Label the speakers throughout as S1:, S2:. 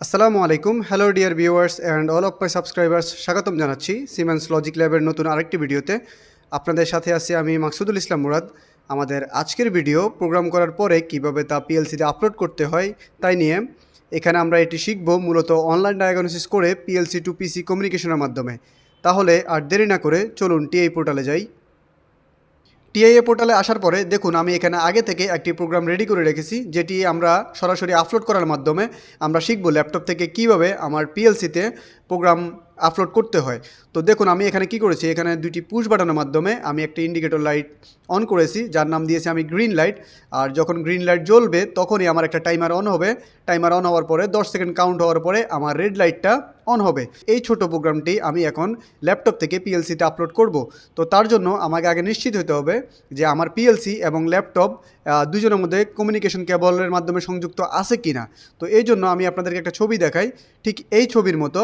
S1: আসসালামু আলাইকুম, hello dear viewers and all of my subscribers, স্বাগতম জানাচ্ছি সিমেন্স লজিক ল্যাবের নতুন আরেকটি ভিডিওতে। আপনাদের সাথে আছি আমি মাকসুদুল ইসলাম মুরাদ। আমাদের আজকের ভিডিও প্রোগ্রাম করার পরে কিভাবে তা পিএলসিতে আপলোড করতে হয় তাই নিয়ে। এখানে আমরা এটি শিখব মূলত অনলাইন ডায়াগনোসিস করে পিএলসি টু পিসি কমিউনিকেশনের মাধ্যমে। তাহলে আর দেরি না করে চলুন টিআই পোর্টালে যাই। টিআইএ পোর্টালে আসার পরে দেখুন আমি এখানে আগে থেকে একটি প্রোগ্রাম রেডি করে রেখেছি, যেটি আমরা সরাসরি আপলোড করার মাধ্যমে আমরা শিখব ল্যাপটপ থেকে কিভাবে আমার পিএলসিতে প্রোগ্রাম আপলোড করতে হয়। তো দেখুন আমি এখানে কি করেছি, এখানে দুইটি পুশ বাটনের মাধ্যমে আমি একটা ইন্ডিকেটর লাইট অন করেছি, যার নাম দিয়েছি আমি গ্রিন লাইট। আর যখন গ্রিন লাইট জ্বলবে তখনই আমার একটা টাইমার অন হবে। টাইমার অন হওয়ার পরে 10 সেকেন্ড কাউন্ট হওয়ার পরে আমার রেড লাইটটা অন হবে। এই ছোট প্রোগ্রামটি আমি এখন ল্যাপটপ থেকে পিএলসিতে আপলোড করব। তো তার জন্য আমাকে আগে নিশ্চিত হতে হবে যে আমার পিএলসি এবং ল্যাপটপ দুজনের মধ্যে কমিউনিকেশন কেবলের মাধ্যমে সংযুক্ত আছে কি না। তো এই জন্য আমি আপনাদেরকে একটা ছবি দেখাই। ঠিক এই ছবির মতো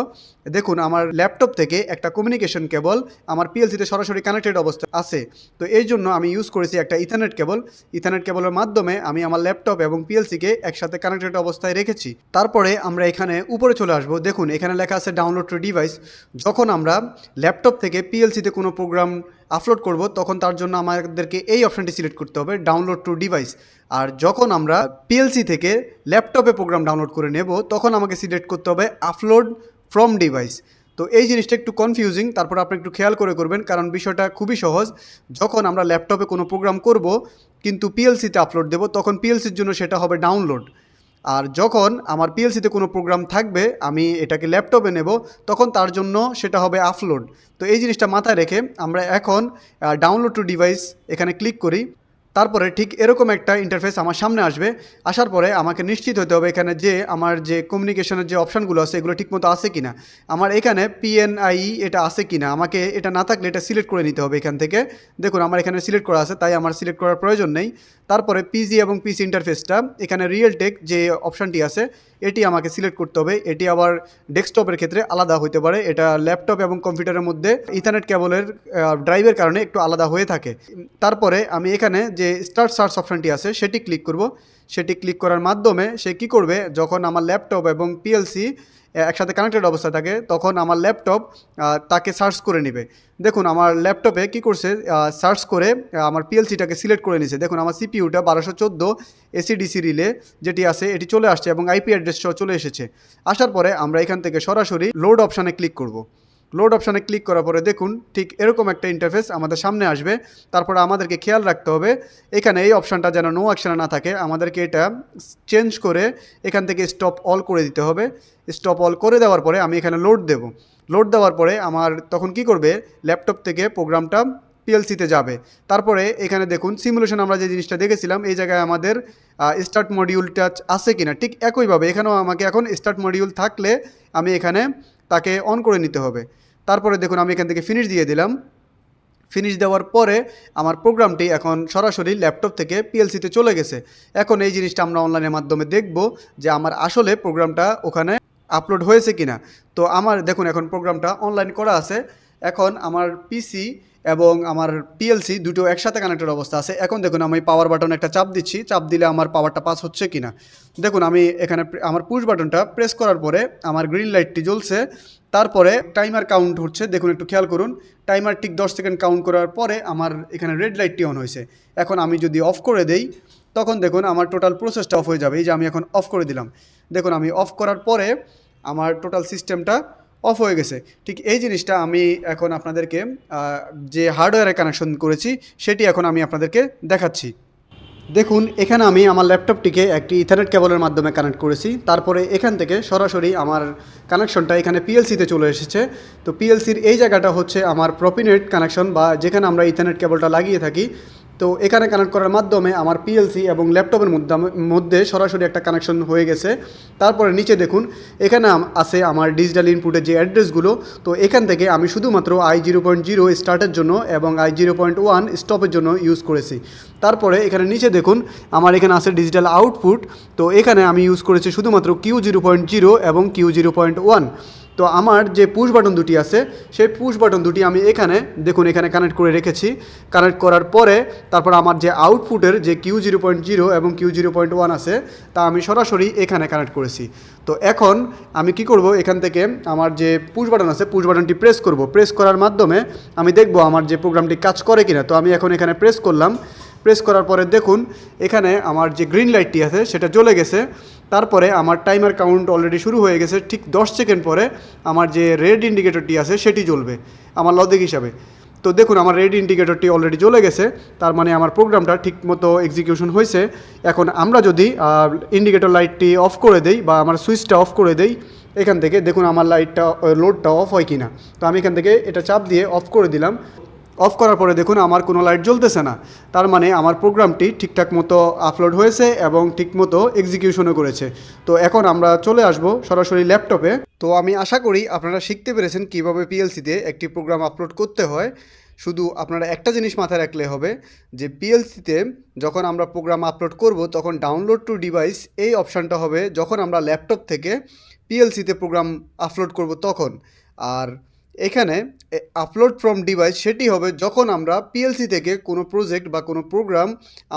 S1: দেখুন আমার ল্যাপটপ থেকে একটা কমিউনিকেশন কেবল আমার পিএলসিতে সরাসরি কানেক্টেড অবস্থা আছে। তো এই জন্য আমি ইউজ করেছি একটা ইথারনেট কেবল। ইথারনেট কেবলের মাধ্যমে আমি আমার ল্যাপটপ এবং পিএলসিকে একসাথে কানেক্টেড অবস্থায় রেখেছি। তারপরে আমরা এখানে উপরে চলে আসবো। দেখুন এখানে লেখা আছে ডাউনলোড টু ডিভাইস। যখন আমরা ল্যাপটপ থেকে পিএলসিতে কোনো প্রোগ্রাম আপলোড করব তখন তার জন্য আমাদেরকে এই অপশানটি সিলেক্ট করতে হবে, ডাউনলোড টু ডিভাইস। আর যখন আমরা পিএলসি থেকে ল্যাপটপে প্রোগ্রাম ডাউনলোড করে নেব তখন আমাকে সিলেক্ট করতে হবে আপলোড ফ্রম ডিভাইস। তো এই জিনিসটা একটু কনফিউজিং, তারপর আপনি একটু খেয়াল করে করবেন, কারণ বিষয়টা খুবই সহজ। যখন আমরা ল্যাপটপে কোনো প্রোগ্রাম করব কিন্তু পিএলসিতে আপলোড দেব তখন পিএলসির জন্য সেটা হবে ডাউনলোড। আর যখন আমার পিএলসিতে কোনো প্রোগ্রাম থাকবে আমি এটাকে ল্যাপটপে নেব তখন তার জন্য সেটা হবে আপলোড। তো এই জিনিসটা মাথায় রেখে আমরা এখন ডাউনলোড টু ডিভাইস এখানে ক্লিক করি। তারপরে ঠিক এরকম একটা ইন্টারফেস আমার সামনে আসবে। আসার পরে আমাকে নিশ্চিত হতে হবে এখানে যে আমার যে কমিউনিকেশনের যে অপশানগুলো আছে এগুলো ঠিকমতো আছে কিনা। আমার এখানে পিএনআই এটা আছে কিনা, আমাকে এটা না থাকলে এটা সিলেক্ট করে নিতে হবে এখান থেকে। দেখুন আমার এখানে সিলেক্ট করা আছে, তাই আমার সিলেক্ট করার প্রয়োজন নেই। তারপরে পিজি এবং পিসি ইন্টারফেসটা এখানে রিয়েল টেক যে অপশানটি আছে এটি আমাকে সিলেক্ট করতে হবে। এটি আবার ডেস্কটপের ক্ষেত্রে আলাদা হতে পারে, এটা ল্যাপটপ এবং কম্পিউটারের মধ্যে ইথারনেট কেবলের ড্রাইভের কারণে একটু আলাদা হয়ে থাকে। তারপরে আমি এখানে যে স্টার্ট সার্চ অপশানটি আছে সেটি ক্লিক করব। সেটি ক্লিক করার মাধ্যমে সে কী করবে, যখন আমার ল্যাপটপ এবং পিএলসি একসাথে কানেক্টেড অবস্থা থাকে তখন আমার ল্যাপটপ তাকে সার্চ করে নেবে। দেখুন আমার ল্যাপটপে কী করছে, সার্চ করে আমার পিএলসিটাকে সিলেক্ট করে নিয়েছে। দেখুন আমার সিপিইউটা 1214 এসিডিসি রিলে যেটি আছে এটি চলে আসছে এবং আইপি অ্যাড্রেসটাও চলে এসেছে। আসার পরে আমরা এখান থেকে সরাসরি লোড অপশানে ক্লিক করব। লোড অপশানে ক্লিক করার পরে দেখুন ঠিক এরকম একটা ইন্টারফেস আমাদের সামনে আসবে। তারপরে আমাদেরকে খেয়াল রাখতে হবে এখানে এই অপশানটা যেন নো অ্যাকশানে না থাকে, আমাদেরকে এটা চেঞ্জ করে এখান থেকে স্টপ অল করে দিতে হবে। স্টপ অল করে দেওয়ার পরে আমি এখানে লোড দেব। লোড দেওয়ার পরে আমার তখন কি করবে, ল্যাপটপ থেকে প্রোগ্রামটা পিএলসিতে যাবে। তারপরে এখানে দেখুন সিমুলেশন আমরা যে জিনিসটা দেখেছিলাম এই জায়গায় আমাদের স্টার্ট মডিউলটা আছে কিনা, ঠিক একইভাবে এখানেও আমাকে এখন স্টার্ট মডিউল থাকলে আমি এখানে তাকে অন করে নিতে হবে। তারপরে দেখুন আমি এখান থেকে ফিনিশ দিয়ে দিলাম। ফিনিশ দেওয়ার পরে আমার প্রোগ্রামটি এখন সরাসরি ল্যাপটপ থেকে পিএলসিতে চলে গেছে। এখন এই জিনিসটা আমরা অনলাইনের মাধ্যমে দেখব যে আমার আসলে প্রোগ্রামটা ওখানে আপলোড হয়েছে কিনা। তো আমার দেখুন এখন প্রোগ্রামটা অনলাইন করা আছে। এখন আমার পিসি এবং আমার পিএলসি দুটো একসাথে কানেক্টেড অবস্থা আছে। এখন দেখুন আমি পাওয়ার বাটন একটা চাপ দিচ্ছি, চাপ দিলে আমার পাওয়ারটা পাস হচ্ছে কিনা। দেখুন আমি এখানে আমার পুশ বাটনটা প্রেস করার পরে আমার গ্রিন লাইটটি জ্বলছে। তারপরে টাইমার কাউন্ট হচ্ছে, দেখুন একটু খেয়াল করুন। টাইমার ঠিক 10 সেকেন্ড কাউন্ট করার পরে আমার এখানে রেড লাইটটি অন হয়েছে। এখন আমি যদি অফ করে দেই তখন দেখুন আমার টোটাল প্রসেসটা অফ হয়ে যাবে। এই যে আমি এখন অফ করে দিলাম, দেখুন আমি অফ করার পরে আমার টোটাল সিস্টেমটা অফ হয়ে গেছে। ঠিক এই জিনিসটা আমি এখন আপনাদেরকে যে হার্ডওয়্যারে কানেকশন করেছি সেটি এখন আমি আপনাদেরকে দেখাচ্ছি। দেখুন এখানে আমি আমার ল্যাপটপটিকে একটি ইথারনেট কেবলের মাধ্যমে কানেক্ট করেছি। তারপরে এখান থেকে সরাসরি আমার কানেকশনটা এখানে পিএলসিতে চলে এসেছে। তো পিএলসির এই জায়গাটা হচ্ছে আমার প্রপিনেট কানেকশন বা যেখানে আমরা ইথারনেট কেবলটা লাগিয়ে থাকি। তো এখানে কানেক্ট করার মাধ্যমে আমার পিএলসি এবং ল্যাপটপের মধ্যে সরাসরি একটা কানেকশন হয়ে গেছে। তারপরে নিচে দেখুন এখানে আছে আমার ডিজিটাল ইনপুটের যে অ্যাড্রেসগুলো। তো এখান থেকে আমি শুধুমাত্র i0.0 স্টার্টের জন্য এবং i0.1 স্টপের জন্য ইউজ করেছি। তারপরে এখানে নিচে দেখুন আমার এখানে আছে ডিজিটাল আউটপুট। তো এখানে আমি ইউজ করেছি শুধুমাত্র Q0.0 এবং Q0.1। তো আমার যে পুশ বাটন দুটি আছে সেই পুশ বাটন দুটি আমি এখানে দেখুন এখানে কানেক্ট করে রেখেছি। কানেক্ট করার পরে তারপর আমার যে আউটপুটের যে Q0.0 এবং Q0.1 আছে তা আমি সরাসরি এখানে কানেক্ট করেছি। তো এখন আমি কি করব, এখান থেকে আমার যে পুশ বাটন আছে পুশ বাটনটি প্রেস করব। প্রেস করার মাধ্যমে আমি দেখব আমার যে প্রোগ্রামটি কাজ করে কিনা। তো আমি এখন এখানে প্রেস করলাম। প্রেস করার পরে দেখুন এখানে আমার যে গ্রিন লাইটটি আছে সেটা জ্বলে গেছে। তারপরে আমার টাইমার কাউন্ট অলরেডি শুরু হয়ে গেছে। ঠিক 10 সেকেন্ড পরে আমার যে রেড ইন্ডিকেটরটি আছে সেটি জ্বলবে আমার লজিক হিসাবে। তো দেখুন আমার রেড ইন্ডিকেটরটি অলরেডি জ্বলে গেছে, তার মানে আমার প্রোগ্রামটা ঠিকমতো এক্সিকিউশন হয়েছে। এখন আমরা যদি ইন্ডিকেটর লাইটটি অফ করে দেই বা আমার সুইচটা অফ করে দেই, এখান থেকে দেখুন আমার লাইটটা লোডটা অফ হয় কি না। তো আমি এখান থেকে এটা চাপ দিয়ে অফ করে দিলাম। অফ করার পরে দেখুন আমার কোনো লাইট জ্বলতেছে না, তার মানে আমার প্রোগ্রামটি ঠিকঠাক মতো আপলোড হয়েছে এবং ঠিকমতো এক্সিকিউশনও করেছে। তো এখন আমরা চলে আসব সরাসরি ল্যাপটপে। তো আমি আশা করি আপনারা শিখতে পেরেছেন কীভাবে পিএলসিতে একটি প্রোগ্রাম আপলোড করতে হয়। শুধু আপনারা একটা জিনিস মাথায় রাখলে হবে যে পিএলসিতে যখন আমরা প্রোগ্রাম আপলোড করব তখন ডাউনলোড টু ডিভাইস এই অপশানটা হবে যখন আমরা ল্যাপটপ থেকে পিএলসিতে প্রোগ্রাম আপলোড করব তখন। আর এখানে আপলোড ফ্রম ডিভাইস সেটি হবে যখন আমরা পিএলসি থেকে কোনো প্রজেক্ট বা কোনো প্রোগ্রাম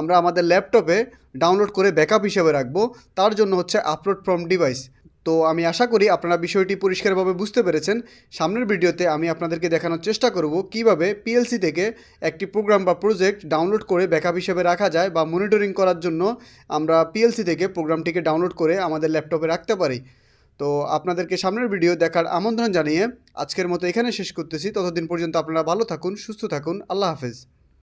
S1: আমরা আমাদের ল্যাপটপে ডাউনলোড করে ব্যাকআপ হিসেবে রাখবো, তার জন্য হচ্ছে আপলোড ফ্রম ডিভাইস। তো আমি আশা করি আপনারা বিষয়টি পরিষ্কারভাবে বুঝতে পেরেছেন। সামনের ভিডিওতে আমি আপনাদেরকে দেখানোর চেষ্টা করব কিভাবে পিএলসি থেকে একটি প্রোগ্রাম বা প্রজেক্ট ডাউনলোড করে ব্যাকআপ হিসেবে রাখা যায় বা মনিটরিং করার জন্য আমরা পিএলসি থেকে প্রোগ্রামটিকে ডাউনলোড করে আমাদের ল্যাপটপে রাখতে পারি। তো আপনাদেরকে সামনের ভিডিও দেখার আমন্ত্রণ জানিয়ে আজকের মতো এখানে শেষ করতেছি। ততদিন পর্যন্ত আপনারা ভালো থাকুন, সুস্থ থাকুন। আল্লাহ হাফেজ।